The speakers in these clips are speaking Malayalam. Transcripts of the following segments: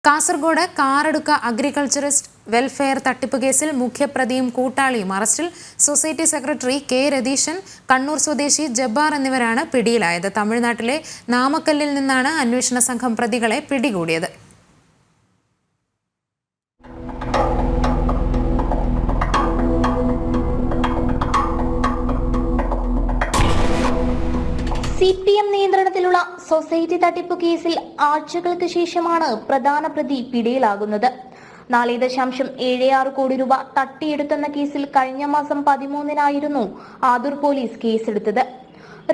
കാസർഗോഡ് കാറടുക്ക അഗ്രികൾച്ചറിസ്റ്റ് വെൽഫെയർ തട്ടിപ്പ് കേസിൽ മുഖ്യപ്രതിയും കൂട്ടാളിയും അറസ്റ്റിൽ. Society secretary K Ratheeshan, Kannur സ്വദേശി ജബ്ബാർ എന്നിവരാണ് പിടിയിലായത്. തമിഴ്നാട്ടിലെ നാമക്കല്ലിൽ നിന്നാണ് അന്വേഷണ സംഘം പ്രതികളെ പിടികൂടിയത്. CPM നിയന്ത്രണത്തിലുള്ള സൊസൈറ്റി തട്ടിപ്പ് കേസിൽ ആഴ്ചകൾക്ക് ശേഷമാണ് പ്രധാന പ്രതി പിടിയിലാകുന്നത്. 4.76 കോടി രൂപ തട്ടിയെടുത്തെന്ന കേസിൽ കഴിഞ്ഞ മാസം 13-നായിരുന്നു ആദൂർ പോലീസ് കേസെടുത്തത്.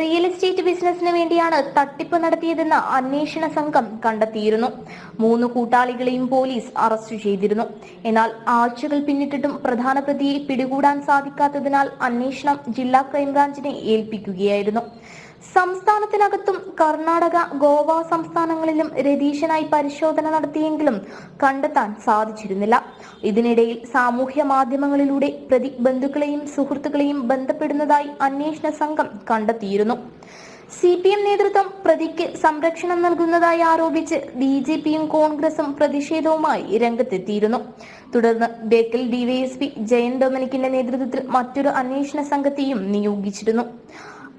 റിയൽ എസ്റ്റേറ്റ് ബിസിനസിന് വേണ്ടിയാണ് തട്ടിപ്പ് നടത്തിയതെന്ന് അന്വേഷണ സംഘം കണ്ടെത്തിയിരുന്നു. 3 കൂട്ടാളികളെയും പോലീസ് അറസ്റ്റ് ചെയ്തിരുന്നു. എന്നാൽ ആഴ്ചകൾ പിന്നിട്ടിട്ടും പ്രധാന പ്രതിയെ പിടികൂടാൻ സാധിക്കാത്തതിനാൽ അന്വേഷണം ജില്ലാ ക്രൈംബ്രാഞ്ചിനെ ഏൽപ്പിക്കുകയായിരുന്നു. സംസ്ഥാനത്തിനകത്തും കർണാടക, ഗോവ സംസ്ഥാനങ്ങളിലും രതീശനായി പരിശോധന നടത്തിയെങ്കിലും കണ്ടെത്താൻ സാധിച്ചിരുന്നില്ല. ഇതിനിടയിൽ സാമൂഹ്യ മാധ്യമങ്ങളിലൂടെ പ്രതി ബന്ധുക്കളെയും സുഹൃത്തുക്കളെയും ബന്ധപ്പെടുന്നതായി അന്വേഷണ സംഘം കണ്ടെത്തിയിരുന്നു. CPM നേതൃത്വം പ്രതിക്ക് സംരക്ഷണം നൽകുന്നതായി ആരോപിച്ച് BJPയും കോൺഗ്രസും പ്രതിഷേധവുമായി രംഗത്തെത്തിയിരുന്നു. തുടർന്ന് ബേക്കൽ DYSP ജയൻ ഡൊമിനിക്കിന്റെ നേതൃത്വത്തിൽ മറ്റൊരു അന്വേഷണ സംഘത്തെയും നിയോഗിച്ചിരുന്നു.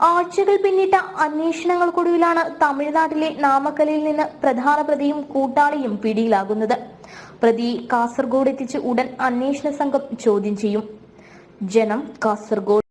ആഴ്ചകൾ പിന്നിട്ട അന്വേഷണങ്ങൾക്കൊടുവിലാണ് തമിഴ്നാട്ടിലെ നാമക്കലിൽ നിന്ന് പ്രധാന പ്രതിയും കൂട്ടാളിയും പിടിയിലാകുന്നത്. പ്രതിയെ കാസർഗോഡ് എത്തിച്ച് ഉടൻ അന്വേഷണ സംഘം ചോദ്യം ചെയ്യും. ജനം, കാസർഗോഡ്.